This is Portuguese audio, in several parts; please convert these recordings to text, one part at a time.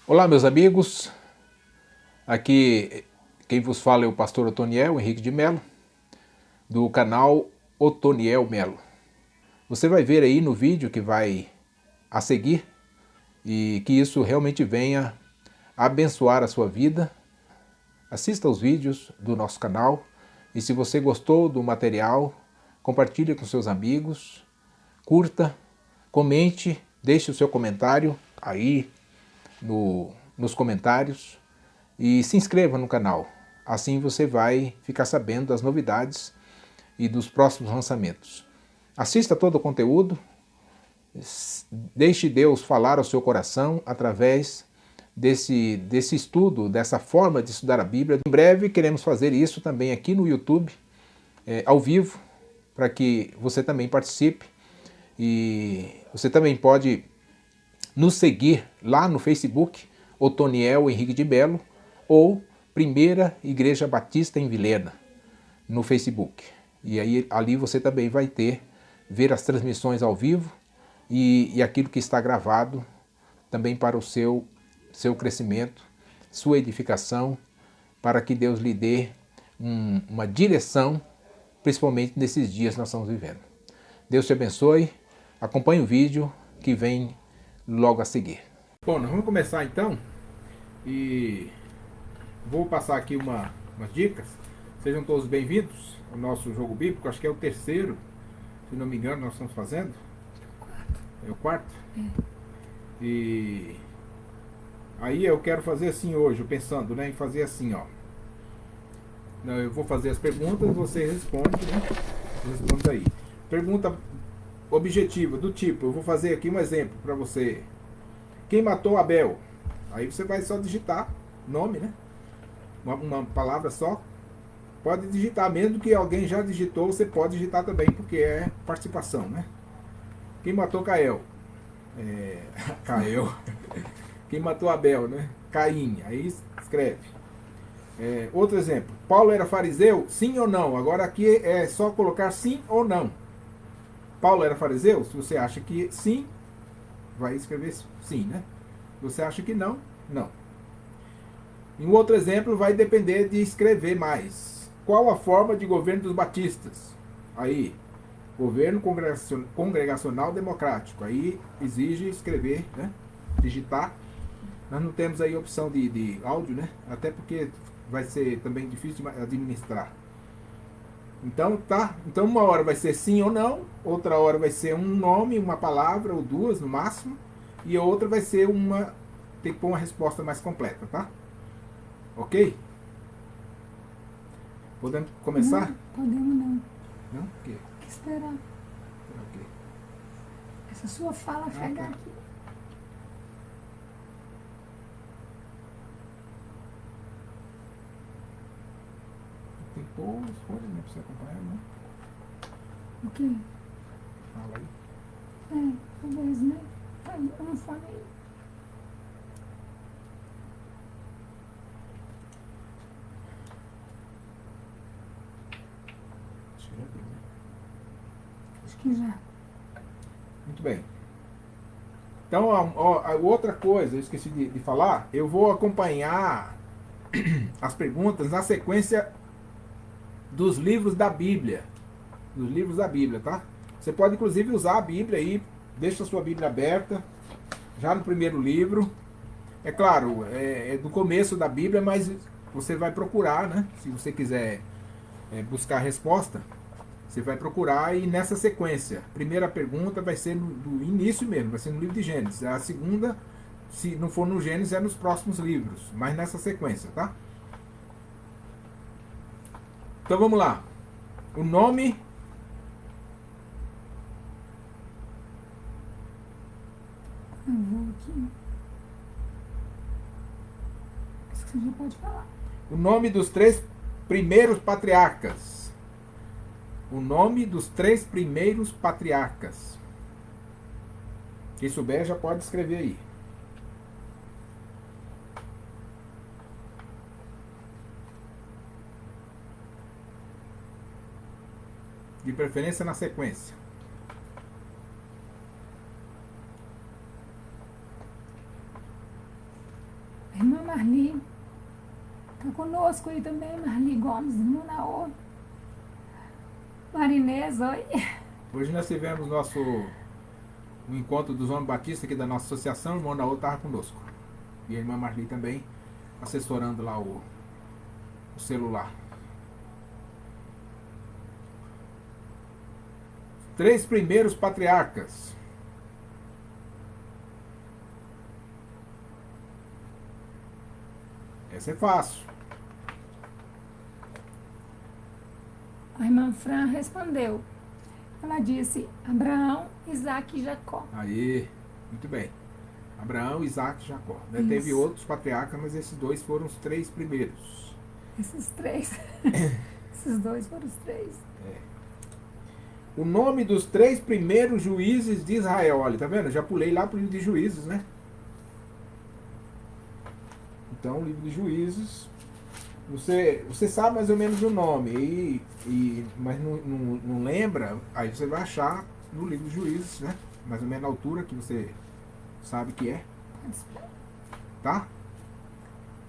Olá, meus amigos. Aqui quem vos fala é o pastor Otoniel Henrique de Melo, do canal Otoniel Melo. Você vai ver aí no vídeo que vai a seguir e que isso realmente venha abençoar a sua vida. Assista aos vídeos do nosso canal e se você gostou do material, compartilhe com seus amigos, curta, comente, deixe o seu comentário aí nos comentários e se inscreva no canal. Assim você vai ficar sabendo das novidades e dos próximos lançamentos. Assista todo o conteúdo, deixe Deus falar ao seu coração através desse estudo, dessa forma de estudar a Bíblia. Em breve queremos fazer isso também aqui no YouTube, ao vivo, para que você também participe. E você também pode nos seguir lá no Facebook, Otoniel Henrique de Melo, ou Primeira Igreja Batista em Vilhena, no Facebook. E aí ali você também vai ver as transmissões ao vivo e aquilo que está gravado também para o seu crescimento, sua edificação, para que Deus lhe dê uma direção, principalmente nesses dias que nós estamos vivendo. Deus te abençoe, acompanhe o vídeo que vem logo a seguir. Bom, nós vamos começar então e vou passar aqui umas dicas. Sejam todos bem-vindos ao nosso jogo bíblico, acho que é o terceiro, se não me engano, nós estamos fazendo. É o quarto? E aí eu quero fazer assim hoje, pensando em fazer assim, ó. Eu vou fazer as perguntas, você responde, né? Responde aí. Pergunta objetiva, do tipo, eu vou fazer aqui um exemplo para você. Quem matou Abel? Aí você vai só digitar nome, né? Uma palavra só. Pode digitar, mesmo que alguém já digitou, você pode digitar também, porque é participação, né? Quem matou Cael? Cael. Quem matou Abel, né? Caim. Aí escreve. Outro exemplo. Paulo era fariseu? Sim ou não? Agora aqui é só colocar sim ou não. Paulo era fariseu? Se você acha que sim, vai escrever sim, né? Se você acha que não, não. Em um outro exemplo, vai depender de escrever mais. Qual a forma de governo dos batistas? Aí, governo congregacional democrático. Aí exige escrever, né? Digitar. Nós não temos aí opção de áudio, né? Até porque vai ser também difícil de administrar. Então, tá. Então, uma hora vai ser sim ou não, outra hora vai ser um nome, uma palavra ou duas no máximo, e a outra vai ser tem que pôr uma resposta mais completa, tá? Ok? Podemos começar? Não, podemos não. Não? O quê? Tem que esperar. Ok. Essa sua fala chegar tá. aqui. Tem que pôr as folhas, né? Pra você acompanhar, né? O quê? Fala aí. Talvez, né? Aí, eu não falei. Acho que já deu, né? Acho que já. Muito bem. Então, a outra coisa, eu esqueci de falar, eu vou acompanhar as perguntas na sequência dos livros da Bíblia. Dos livros da Bíblia, tá? Você pode inclusive usar a Bíblia aí, deixa a sua Bíblia aberta, já no primeiro livro. É claro, é do começo da Bíblia, mas você vai procurar, né? Se você quiser buscar a resposta, você vai procurar e nessa sequência. A primeira pergunta vai ser do início mesmo, vai ser no livro de Gênesis. A segunda, se não for no Gênesis, é nos próximos livros, mas nessa sequência, tá? Então vamos lá. O nome... Eu vou aqui. Acho que você já pode falar. O nome dos 3 primeiros patriarcas. O nome dos 3 primeiros patriarcas. Quem souber já pode escrever aí. De preferência na sequência. irmã Marli. Está conosco aí também, Marli Gomes, irmã Naô. Marinês, oi. Hoje nós tivemos o encontro dos homens batistas aqui da nossa associação, o irmão Naô estava conosco. E a irmã Marli também, assessorando lá o celular. 3 primeiros patriarcas. Essa é fácil. A irmã Fran respondeu. Ela disse Abraão, Isaac e Jacó. Aí, muito bem. Abraão, Isaac e Jacó. Né? Isso. Teve outros patriarcas, mas esses dois foram os 3 primeiros. Esses 3. Esses 2 foram os 3. O nome dos 3 primeiros juízes de Israel. Olha, tá vendo? Eu já pulei lá pro livro de Juízes, né? Então, o livro de Juízes, você sabe mais ou menos o nome, mas não lembra, aí você vai achar no livro de Juízes, né? Mais ou menos a altura que você sabe que é. Tá?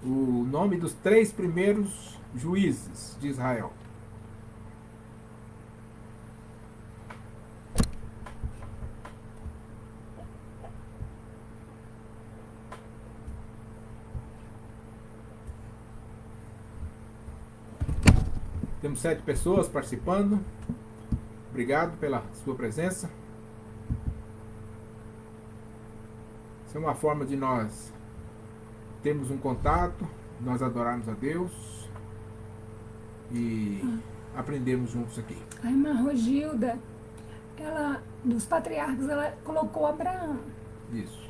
O nome dos 3 primeiros juízes de Israel. Temos 7 pessoas participando. Obrigado pela sua presença. Isso é uma forma de nós termos um contato, nós adorarmos a Deus e aprendermos juntos aqui. A irmã Rogilda, ela, dos patriarcas, ela colocou Abraão. Isso.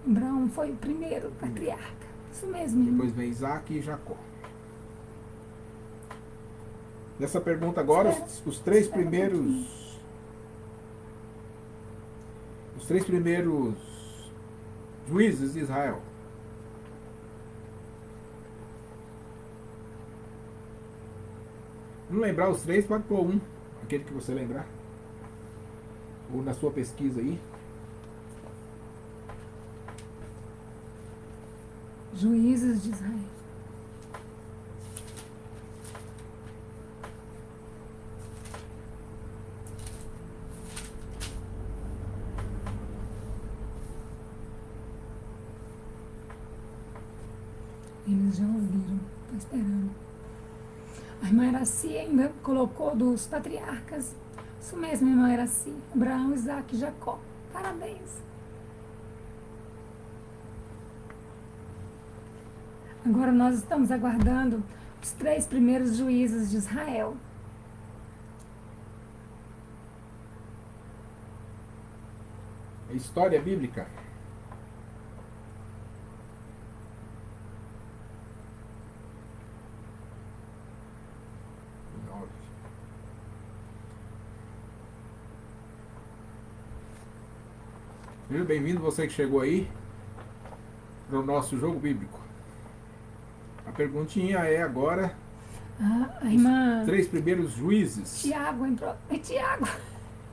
Abraão foi o primeiro patriarca. Isso mesmo, irmã. Depois vem Isaac e Jacó. Nessa pergunta agora, os 3 primeiros. Os 3 primeiros juízes de Israel. Não lembrar os 3, pode pôr um. Aquele que você lembrar. Ou na sua pesquisa aí. Juízes de Israel. Eles já ouviram, estou esperando. A irmã Iraci ainda colocou dos patriarcas. Isso mesmo, irmã Iraci. Abraão, Isaac e Jacó. Parabéns. Agora nós estamos aguardando os 3 primeiros juízes de Israel. A história bíblica. Seja bem-vindo você que chegou aí para o nosso jogo bíblico. A perguntinha é agora A irmã os 3 primeiros juízes. Tiago entrou. É Tiago.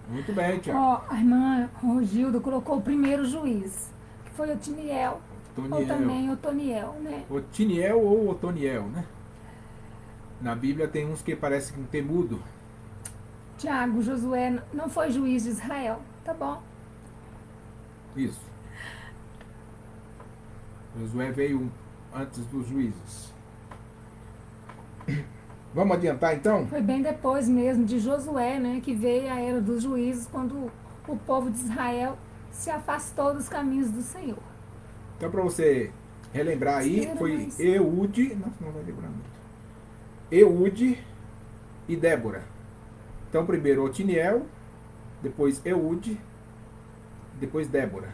Muito bem, Tiago. Ó, a irmã Rogilda colocou o primeiro juiz, que foi Otiniel. Ou também Otoniel, né? Otiniel ou Otoniel, né? Na Bíblia tem uns que parecem com temudo. Tiago, Josué não foi juiz de Israel. Tá bom. Isso. Josué veio antes dos juízes. Vamos adiantar então? Foi bem depois mesmo de Josué, né? Que veio a era dos juízes, quando o povo de Israel se afastou dos caminhos do Senhor. Então, para você relembrar aí, foi Eude, não vai lembrar muito. Eude e Débora. Então, primeiro Otiniel, depois Eude, depois Débora.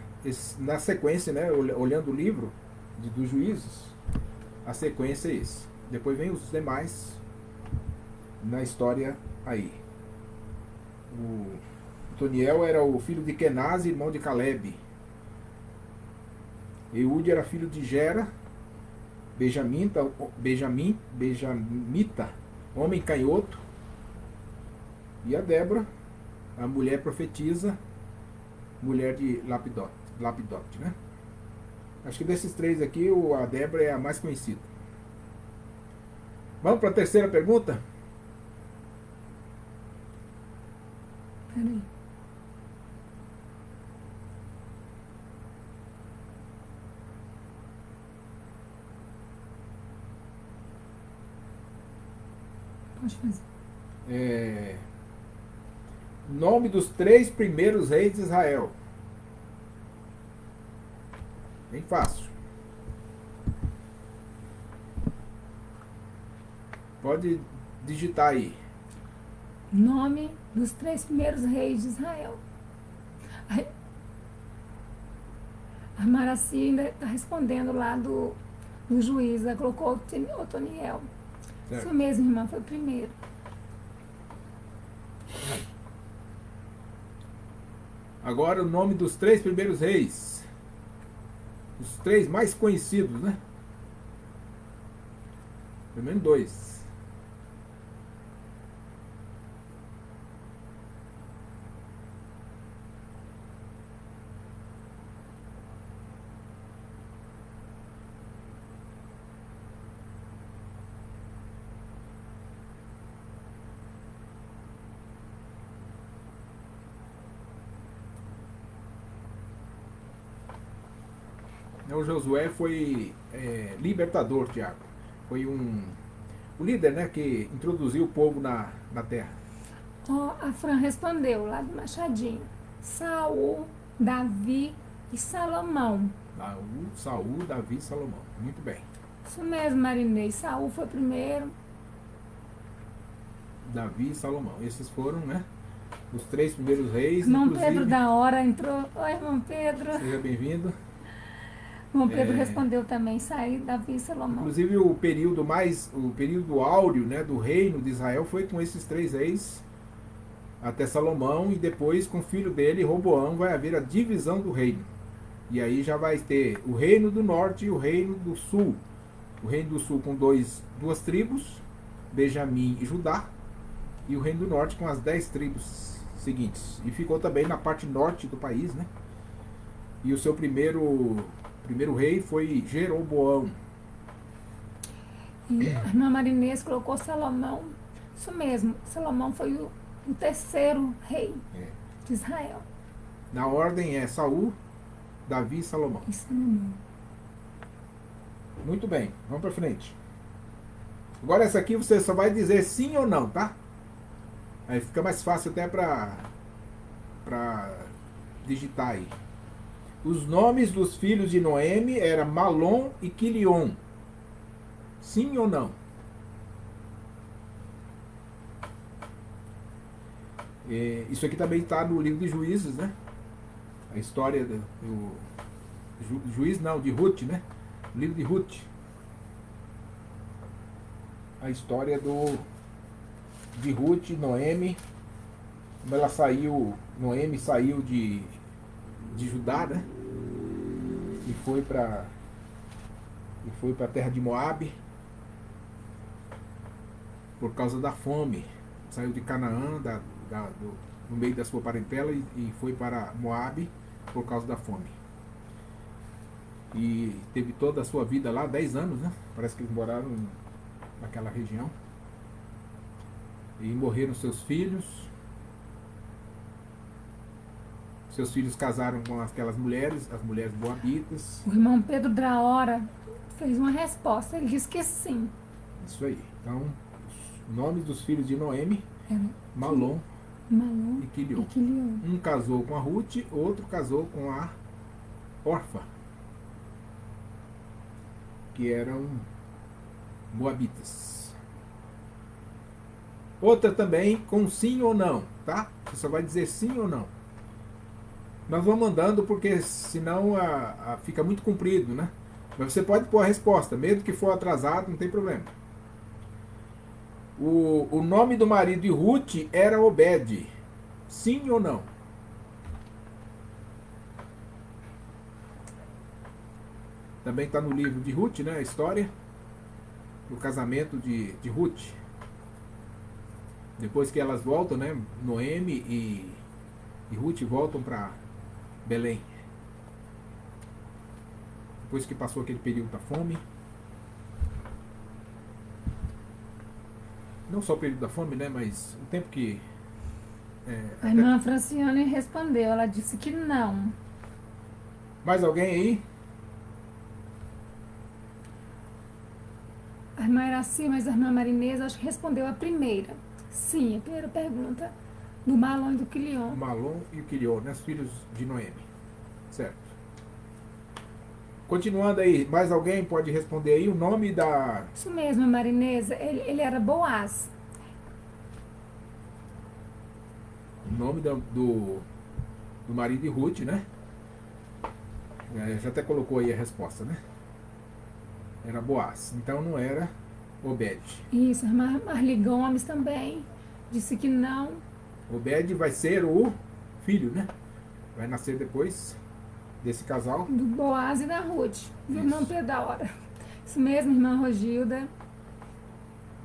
Na sequência, né, olhando o livro dos juízes, a sequência é esse. Depois vem os demais na história aí. O Otoniel era o filho de Kenaz, irmão de Caleb. Eude era filho de Gera, Benjamita, homem canhoto. E a Débora, a mulher profetisa, mulher de Lapidote, né? Acho que desses três aqui, a Débora é a mais conhecida. Vamos para a terceira pergunta? Peraí. Pode fazer. Nome dos três primeiros reis de Israel. Bem fácil. Pode digitar aí. Nome dos 3 primeiros reis de Israel. A Maraci ainda está respondendo lá do juiz. Ela colocou Otoniel. Certo. Isso mesmo, irmã, foi o primeiro. Agora o nome dos três primeiros reis. Os três mais conhecidos, né? Pelo menos dois. O Josué foi libertador, Tiago. Foi o líder, né, que introduziu o povo na terra. Ó, a Fran respondeu lá do Machadinho. Saul, Davi e Salomão. Saul, Davi e Salomão. Muito bem. Isso mesmo, Marinês. Saul foi o primeiro. Davi e Salomão. Esses foram, né, os três primeiros reis. Irmão inclusive... Pedro da hora entrou. Oi, irmão Pedro. Seja bem-vindo. Irmão Pedro respondeu também, Saul, Davi e Salomão. Inclusive o período áureo, né, do reino de Israel foi com esses três reis até Salomão, e depois com o filho dele, Roboão, vai haver a divisão do reino. E aí já vai ter o reino do norte e o reino do sul. O reino do sul com duas tribos, Benjamim e Judá, e o reino do norte com as 10 tribos seguintes. E ficou também na parte norte do país, né? E o seu primeiro rei foi Jeroboão. E a irmã Marinês colocou Salomão. Isso mesmo, Salomão foi o terceiro rei de Israel. Na ordem é Saul, Davi e Salomão. E Salomão. Muito bem, vamos para frente. Agora essa aqui você só vai dizer sim ou não, tá? Aí fica mais fácil até para digitar aí. Os nomes dos filhos de Noemi eram Malom e Quilion. Sim ou não? Isso aqui também está no livro de Juízes, né? A história de Ruth, né? O livro de Ruth. A história de Ruth, Noemi, como ela saiu, Noemi saiu de Judá, né? E foi para a terra de Moabe por causa da fome. Saiu de Canaã, no meio da sua parentela, e foi para Moabe por causa da fome. E teve toda a sua vida lá, 10 anos, né? Parece que eles moraram naquela região. E morreram seus filhos. Seus filhos casaram com aquelas mulheres, as mulheres moabitas. O irmão Pedro da hora fez uma resposta, ele disse que sim. Isso aí. Então, os nomes dos filhos de Noemi, Malom e Quilion. Um casou com a Ruth, outro casou com a Orfa, que eram moabitas. Outra também com sim ou não, tá? Você só vai dizer sim ou não. Nós vamos mandando porque senão fica muito comprido, né? Mas você pode pôr a resposta, mesmo que for atrasado, não tem problema. O nome do marido de Ruth era Obed. Sim ou não? Também está no livro de Ruth, né? A história do casamento de Ruth. Depois que elas voltam, né? Noemi e Ruth voltam para Belém. depois que passou aquele período da fome. Não só o período da fome, né, mas o tempo que... A irmã Franciane respondeu, ela disse que não. Mais alguém aí? A irmã Iraci, mas a irmã Marinesa acho que respondeu a primeira. Sim, a primeira pergunta do Malon e do Quilion. O Malom e o Quilion, né, os filhos de Noemi. Certo. Continuando aí, mais alguém pode responder aí o nome da... Isso mesmo, Marinesa, ele era Boaz. O nome do marido de Ruth, né? Já até colocou aí a resposta, né? Era Boaz. Então não era Obed. Isso, a irmã Marli Gomes também disse que não. Obed vai ser o filho, né? Vai nascer depois desse casal. Do Boaz e da Ruth, do Isso. irmão Pedro da Hora. Isso mesmo, irmã Rogilda.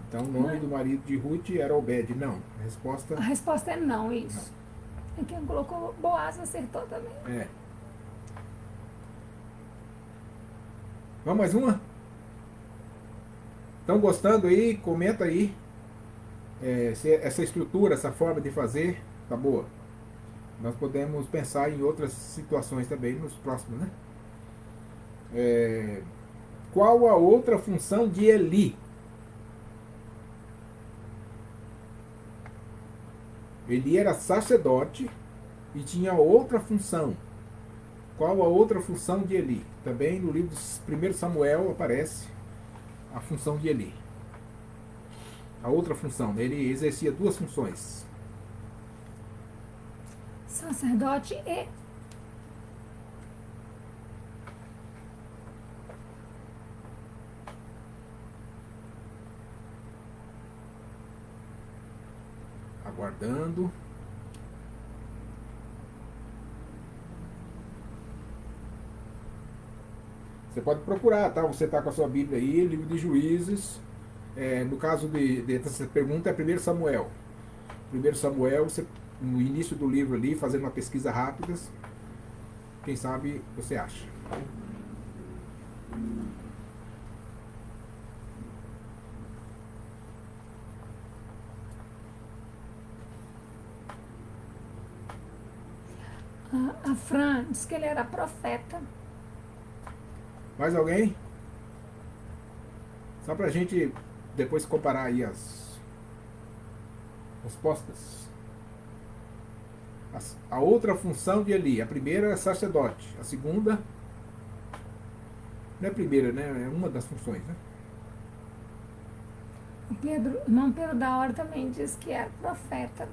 Então o nome do marido de Ruth era Obed. Não. A resposta A resposta é não, isso. E quem colocou Boaz acertou também. é. Vamos mais uma? Estão gostando aí? Comenta aí. Se essa estrutura, essa forma de fazer, tá boa. Nós podemos pensar em outras situações também nos próximos, né? Qual a outra função de Eli? Eli era sacerdote e tinha outra função. Qual a outra função de Eli? Também no livro de 1 Samuel aparece a função de Eli. A outra função, ele exercia duas funções. Sacerdote e Aguardando. Você pode procurar, tá? Você está com a sua Bíblia aí, livro de Juízes. No caso dessa pergunta é 1 Samuel. 1 Samuel, você, no início do livro ali, fazendo uma pesquisa rápida, quem sabe você acha. a Fran disse que ele era profeta. Mais alguém? Só pra gente depois comparar aí as respostas. A outra função de Eli, a primeira é sacerdote, a segunda não é a primeira, né? É uma das funções, né? O irmão Pedro da Hora também disse que era profeta.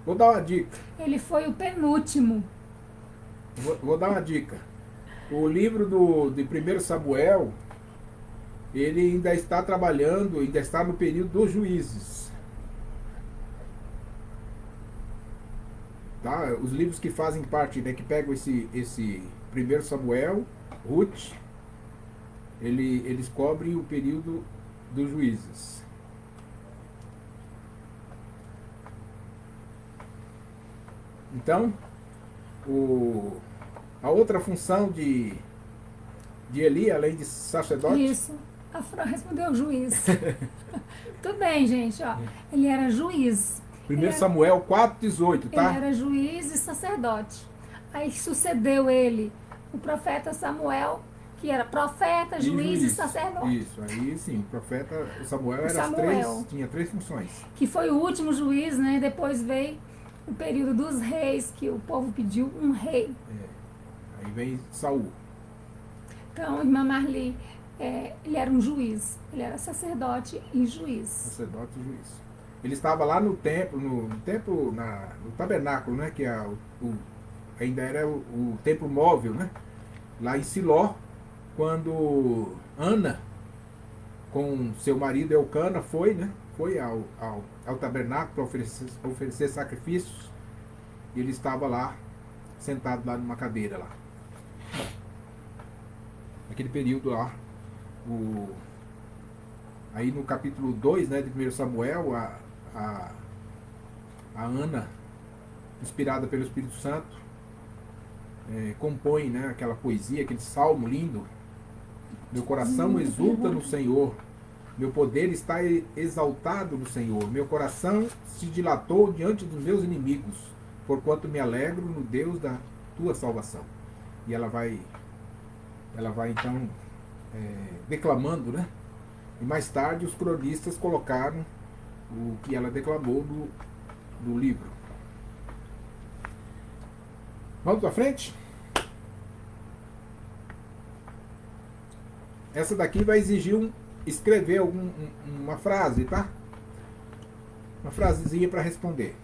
Vou dar uma dica. Ele foi o penúltimo. Vou dar uma dica. O livro de 1 Samuel, ele ainda está trabalhando, ainda está no período dos juízes. Tá? Os livros que fazem parte, né, que pegam esse 1 Samuel, Ruth, eles cobrem o período dos juízes. Então, a outra função de Eli, além de sacerdote... Isso. A Fran respondeu juiz. Tudo bem, gente, ó. Ele era juiz. 1 Samuel 4,18, tá? Ele era juiz e sacerdote. Aí sucedeu ele o profeta Samuel, que era profeta, juiz e sacerdote. Isso, aí sim, o profeta Samuel era tinha três funções. Que foi o último juiz, né? Depois veio o período dos reis, que o povo pediu um rei. Aí vem Saul. Então, irmã Marli, ele era um juiz. Ele era sacerdote e juiz. Sacerdote e juiz. Ele estava lá no templo, no tabernáculo, né? Que ainda era o templo móvel, né? Lá em Siló, quando Ana, com seu marido Eucana, foi, né? Foi ao tabernáculo para oferecer sacrifícios. E ele estava lá, sentado lá numa cadeira lá. Naquele período lá, aí no capítulo 2, né, de 1 Samuel, a Ana, inspirada pelo Espírito Santo, compõe, né, aquela poesia, aquele salmo lindo. Meu coração exulta no Senhor, meu poder está exaltado no Senhor, meu coração se dilatou diante dos meus inimigos, porquanto me alegro no Deus da tua salvação. E ela vai então declamando, né? E mais tarde os cronistas colocaram o que ela declamou no livro. Vamos para frente? Essa daqui vai exigir escrever uma frase, tá? Uma frasezinha para responder.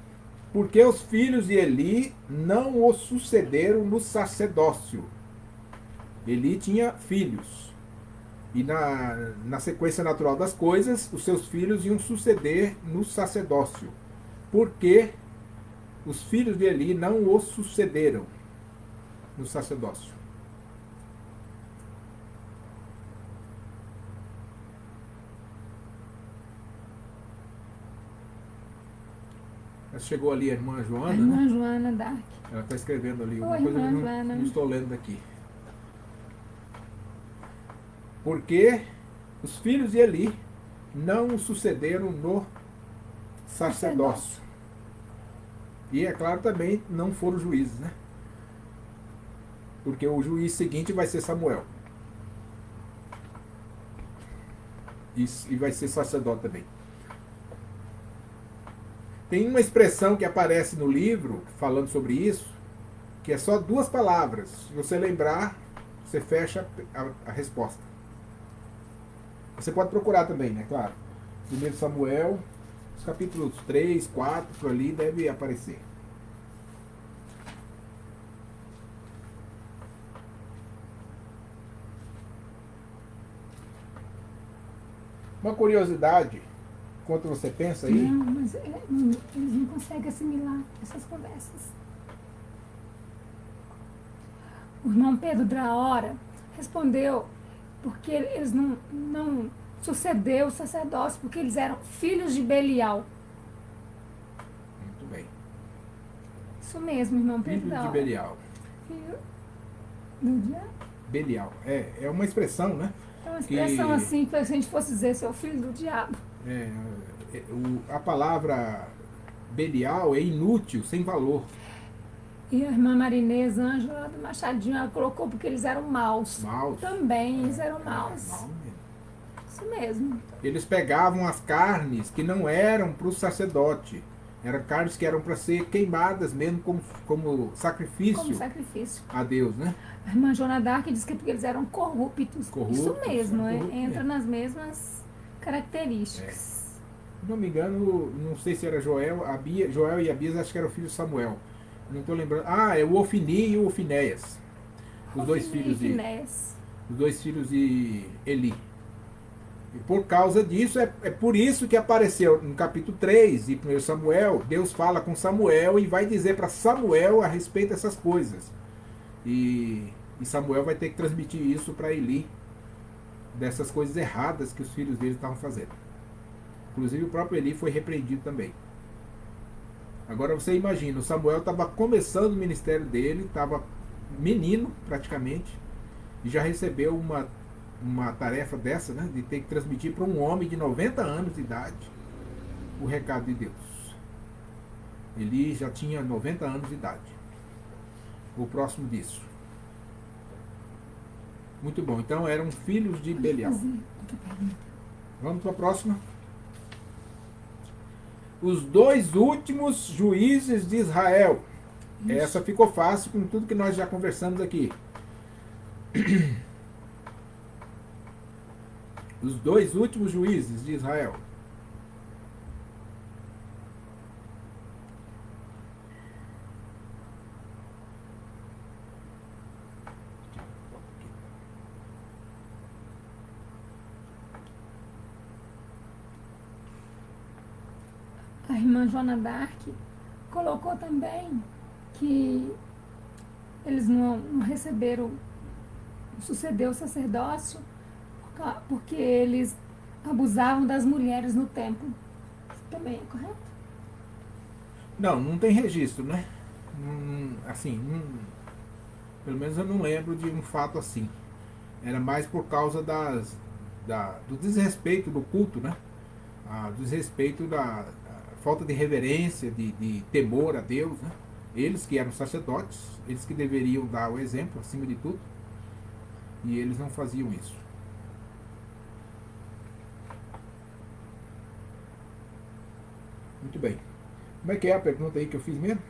Porque os filhos de Eli não o sucederam no sacerdócio. Eli tinha filhos. E na sequência natural das coisas, os seus filhos iam suceder no sacerdócio. Porque os filhos de Eli não o sucederam no sacerdócio. Chegou ali a irmã Joana, A irmã né? Joana Dark. Ela está escrevendo ali Oi, uma coisa que irmã eu Joana. não estou lendo aqui. Porque os filhos de Eli não o sucederam no sacerdócio. E é claro também não foram juízes, né? Porque o juiz seguinte vai ser Samuel. E vai ser sacerdote também. Tem uma expressão que aparece no livro, falando sobre isso, que é só 2 palavras. Se você lembrar, você fecha a resposta. Você pode procurar também, né? Claro. 1 Samuel, os capítulos 3, 4, por ali, deve aparecer. Uma curiosidade, enquanto você pensa aí... Não, mas eles não conseguem assimilar essas conversas. O irmão Pedro da Hora respondeu porque eles não sucedeu o sacerdócio, porque eles eram filhos de Belial. Muito bem. Isso mesmo, irmão Pedro Filho da de Hora. Belial. Filho do diabo. Belial. É uma expressão, né? É uma expressão Que- assim, que se a gente fosse dizer, seu filho do diabo. A palavra Belial é inútil, sem valor. E a irmã Marinês Ângela do Machadinho, ela colocou porque eles eram maus. Maus. Também, eles eram maus. Mal mesmo. Isso mesmo. Eles pegavam as carnes que não eram para o sacerdote. Eram carnes que eram para ser queimadas mesmo como sacrifício Como sacrifício. a Deus, né? A irmã Joana Dark diz que é porque eles eram corruptos. Corruptos, Isso mesmo, corruptos, entra nas mesmas características. Se não me engano, não sei se era Joel e Abias, acho que era o filho de Samuel. Não estou lembrando. Ah, é o Ofni e o Ofinéias. Os dois filhos de Eli. E por causa disso, é por isso que apareceu no capítulo 3 de 1 Samuel, Deus fala com Samuel e vai dizer para Samuel a respeito dessas coisas. E Samuel vai ter que transmitir isso para Eli, dessas coisas erradas que os filhos dele estavam fazendo. Inclusive o próprio Eli foi repreendido também. Agora você imagina, o Samuel estava começando o ministério dele, estava menino praticamente, e já recebeu uma tarefa dessa, né, de ter que transmitir para um homem de 90 anos de idade o recado de Deus. Ele já tinha 90 anos de idade. O próximo disso. Muito bom, então eram filhos de Belial. Vamos para a próxima. Os 2 últimos juízes de Israel. Essa ficou fácil com tudo que nós já conversamos aqui. Os 2 últimos juízes de Israel. A irmã Joana Dark colocou também que eles não receberam, sucedeu o sacerdócio porque eles abusavam das mulheres no templo. Isso também é correto? Não tem registro, né? Assim, pelo menos eu não lembro de um fato assim. Era mais por causa do desrespeito do culto, né? Do desrespeito da falta de reverência, de temor a Deus, né? Eles que eram sacerdotes, eles que deveriam dar o exemplo acima de tudo, e eles não faziam isso. Muito bem. Como é que é a pergunta aí que eu fiz mesmo?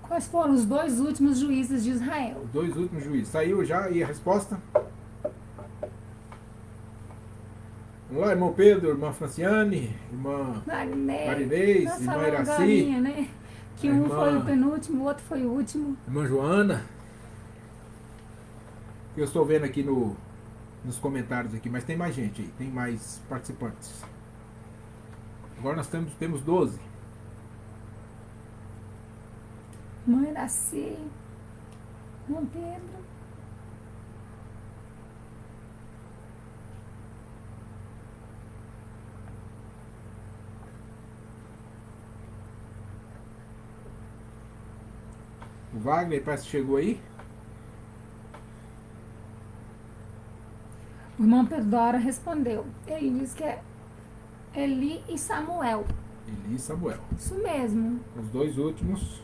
Quais foram os 2 últimos juízes de Israel? Os 2 últimos juízes. Saiu já aí a resposta? Vamos lá, irmão Pedro, irmã Franciane, irmã Marinês, irmã Iraci, né? Que um foi o penúltimo, o outro foi o último. Irmã Joana. Eu estou vendo aqui nos comentários aqui, mas tem mais gente aí, tem mais participantes. Agora nós temos 12. Irmã Iraci, irmão Pedro. O Wagner parece que chegou aí. O irmão Pedora respondeu. Ele disse que é Eli e Samuel. Eli e Samuel. Isso mesmo. Os 2 últimos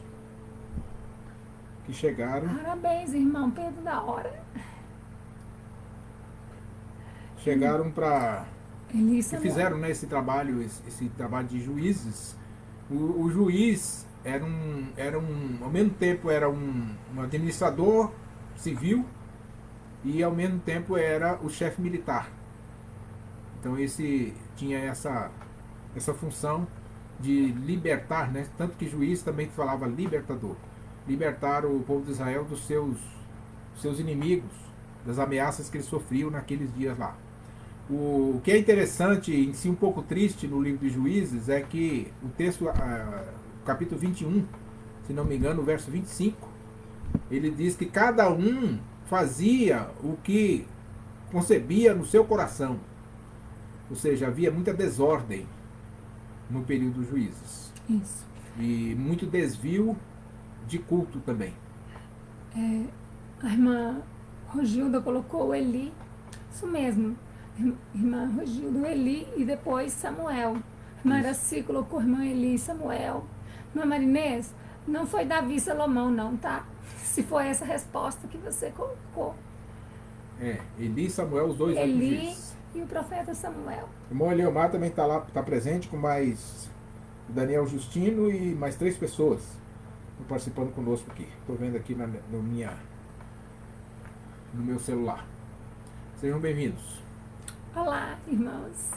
que chegaram. Parabéns, irmão Pedro da hora. Chegaram para... Eli e que Samuel. fizeram, né, esse trabalho de juízes. O juiz era ao mesmo tempo era um administrador civil e ao mesmo tempo era o chefe militar. Então esse tinha essa função de libertar, né? Tanto que juiz também falava libertador. Libertar o povo de Israel dos seus inimigos, das ameaças que eles sofriam naqueles dias lá. O que é interessante, em si um pouco triste no livro de Juízes, é que o texto, capítulo 21, se não me engano, o verso 25, ele diz que cada um fazia o que concebia no seu coração. Ou seja, havia muita desordem no período dos juízes. Isso. E muito desvio de culto também. A irmã Rogilda colocou o Eli. Isso mesmo. Irmã Rogilda, Eli e depois Samuel. Irmã Iraci colocou irmã Eli e Samuel. Irmã Marinês, não foi Davi e Salomão não, tá? Se foi essa resposta que você colocou. Eli e Samuel, os 2 últimos Eli juízes. e o profeta Samuel. O irmão Eliomar também está lá, está presente com mais Daniel Justino e mais 3 pessoas participando conosco aqui. Estou vendo aqui no meu celular. Sejam bem-vindos. Olá, irmãos.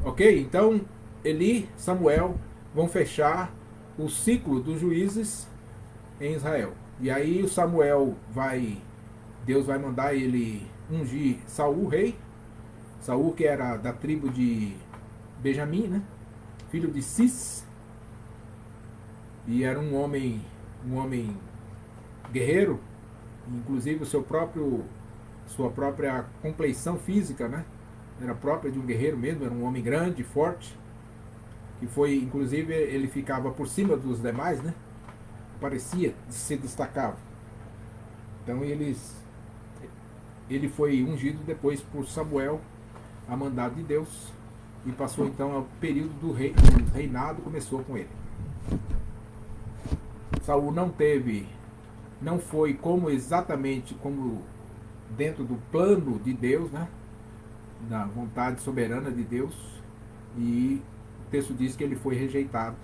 Ok? Então, Eli, Samuel vão fechar o ciclo dos juízes em Israel. E aí o Samuel Deus vai mandar ele ungir Saul, rei. Saul, que era da tribo de Benjamim, né? Filho de Cis. E era um homem guerreiro, inclusive sua própria compleição física, né? Era própria de um guerreiro mesmo, era um homem grande, forte, que foi, inclusive, ele ficava por cima dos demais, né? Parecia se destacava. Então ele foi ungido depois por Samuel, a mandado de Deus, e passou então o período do reinado, começou com ele. Saul não foi exatamente como dentro do plano de Deus, né? Da vontade soberana de Deus, e o texto diz que ele foi rejeitado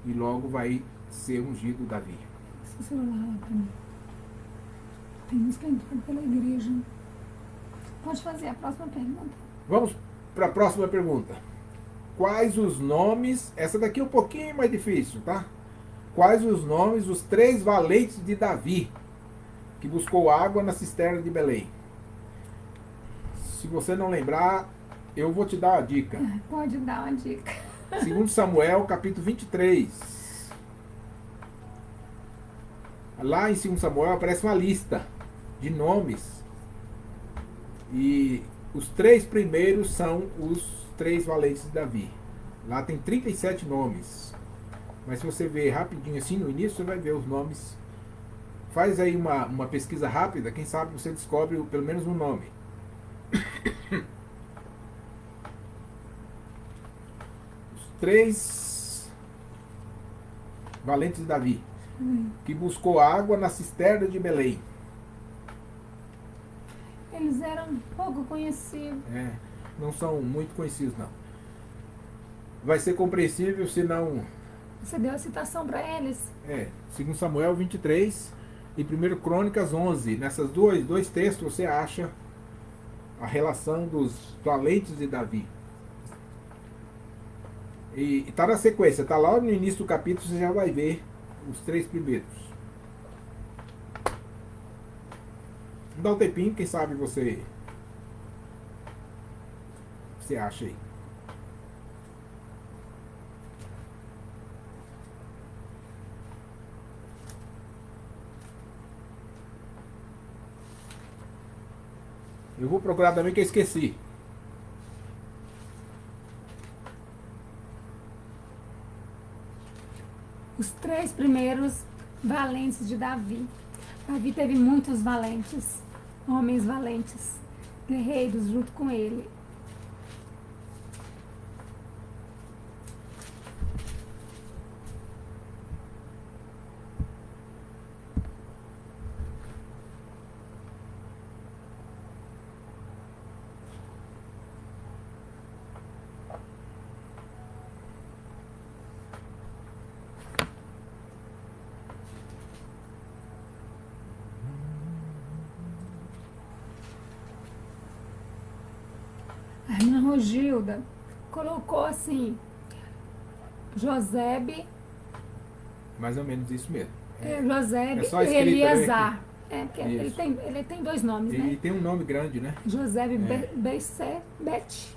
e logo vai ser ungido Davi. Esse celular lá pra mim. Tem uns que entraram pela igreja. Pode fazer a próxima pergunta. Vamos para a próxima pergunta. Quais os nomes? Essa daqui é um pouquinho mais difícil, tá? Quais os nomes dos 3 valentes de Davi que buscou água na cisterna de Belém? Se você não lembrar, eu vou te dar uma dica. Pode dar uma dica. 2 Samuel, capítulo 23. Lá em 2 Samuel aparece uma lista de nomes. E os 3 primeiros são os 3 valentes de Davi. Lá tem 37 nomes. Mas se você ver rapidinho assim no início, você vai ver os nomes. Faz aí uma pesquisa rápida, quem sabe você descobre pelo menos um nome. Os 3 valentes de Davi, que buscou água na cisterna de Belém. Eles eram pouco conhecidos. Não são muito conhecidos, não. Vai ser compreensível se não... Você deu a citação para eles? 2 Samuel 23 e 1 Crônicas 11. Nessas dois textos você acha a relação dos valentes de Davi. E está na sequência, está lá no início do capítulo, você já vai ver os 3 primeiros. Dá um tempinho, quem sabe você acha aí. Eu vou procurar também que eu esqueci. Os 3 primeiros valentes de Davi. Davi teve muitos valentes, homens valentes, guerreiros junto com ele. A irmã Rogilda colocou assim, Josebe, Mais ou menos isso mesmo. Josebe É só e escrito, Eliasar. Porque Isso. ele tem 2 nomes, E né? tem um nome grande, né? Josebe Beisebet.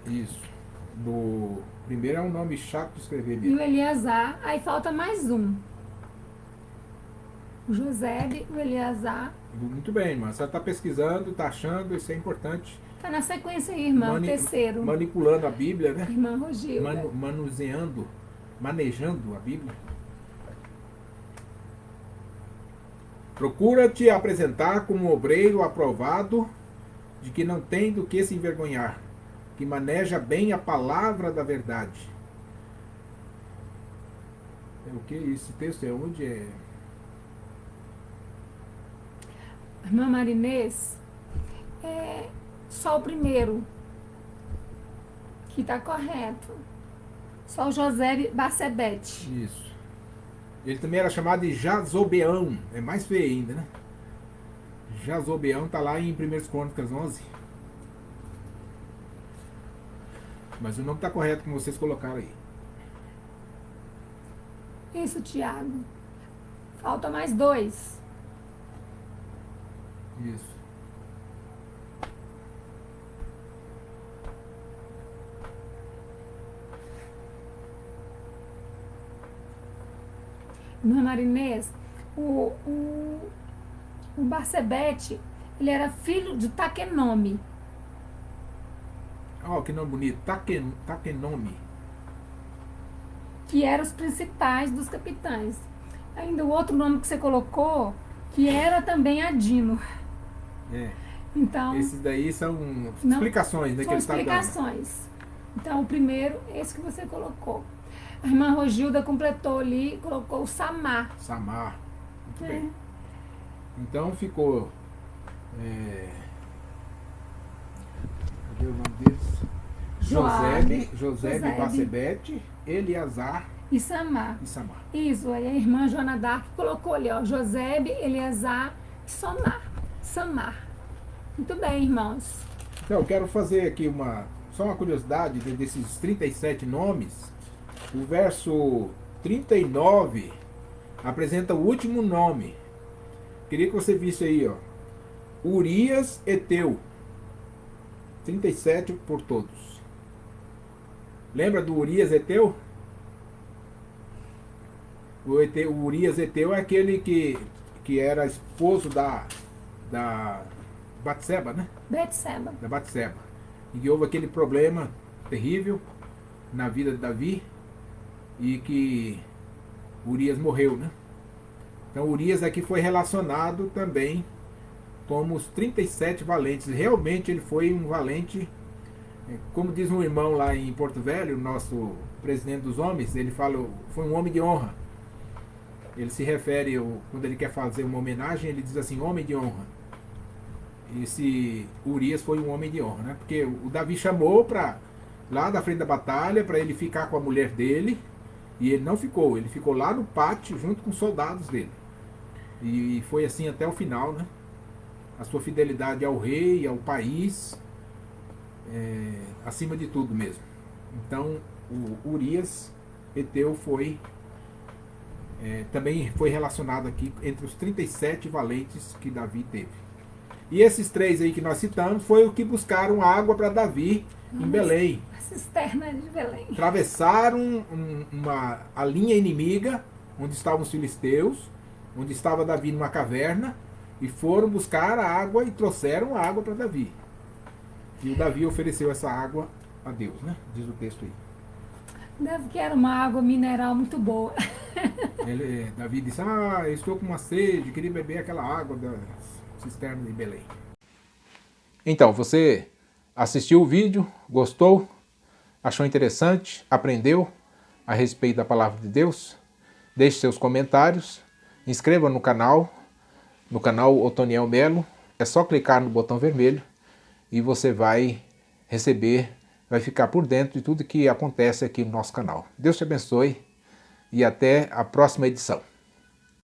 Isso. Do primeiro é um nome chato de escrever E o mesmo. Eliasar, aí falta mais um. O Josebe, o Eliasar. Muito bem, irmã. Você está pesquisando, está achando, isso é importante. Tá na sequência aí, irmão, o terceiro. Manipulando a Bíblia, né? Irmã Rogilda. Manejando a Bíblia. Procura te apresentar como um obreiro aprovado, de que não tem do que se envergonhar, que maneja bem a palavra da verdade. O que esse texto é onde é? Irmã Marinês, só o primeiro, que está correto. Só o José Bacebete. Isso. Ele também era chamado de Jazobeão. É mais feio ainda, né? Jazobeão está lá em 1 Crônicas 11. Mas o nome está correto como vocês colocaram aí. Isso, Tiago. Falta mais 2. Isso. Irmã Marinês, o Barcebete, ele era filho de Taquenome. Ó, que nome bonito. Taquenome. Que eram os principais dos capitães. Ainda o outro nome que você colocou, que era também Adino. Então, Esses daí são explicações, né, que são ele está dando. explicações. Então, o primeiro, esse que você colocou. A irmã Rogilda completou ali, colocou o Samar. Samar. Muito bem. Então ficou... Cadê o nome deles? Josebe Bacebete, Eliasar e Samar. Isso, aí a irmã Joana Dark colocou ali, ó, Josebe, Eliasar e Samar. Muito bem, irmãos. Então, eu quero fazer aqui só uma curiosidade desses 37 nomes. O verso 39 apresenta o último nome. Queria que você visse aí, ó. Urias Eteu. 37 por todos. Lembra do Urias Eteu? O Urias Eteu é aquele que era esposo da Batseba, né? Da Batseba. E que houve aquele problema terrível na vida de Davi. e que Urias morreu, né? Então Urias aqui foi relacionado também como os 37 valentes. Realmente ele foi um valente, como diz um irmão lá em Porto Velho, nosso presidente dos homens, ele fala, foi um homem de honra. Ele se refere, quando ele quer fazer uma homenagem, ele diz assim, homem de honra. Esse Urias foi um homem de honra, né? Porque o Davi chamou para lá da frente da batalha para ele ficar com a mulher dele, e ele não ficou, ele ficou lá no pátio junto com os soldados dele. E foi assim até o final, né? A sua fidelidade ao rei, ao país, acima de tudo mesmo. Então, o Urias Heteu também foi relacionado aqui entre os 37 valentes que Davi teve. E esses 3 aí que nós citamos foi o que buscaram água para Davi em Belém. A cisterna de Belém. Atravessaram a linha inimiga, onde estavam os filisteus, onde estava Davi numa caverna, e foram buscar a água e trouxeram a água para Davi. E o Davi ofereceu essa água a Deus, né? Diz o texto aí. Deve que era uma água mineral muito boa. Davi disse, eu estou com uma sede, queria beber aquela água da cisterna de Belém. Então, você assistiu o vídeo, gostou, achou interessante, aprendeu a respeito da palavra de Deus? Deixe seus comentários, inscreva no canal Otoniel Melo. É só clicar no botão vermelho e você vai receber, vai ficar por dentro de tudo que acontece aqui no nosso canal. Deus te abençoe e até a próxima edição.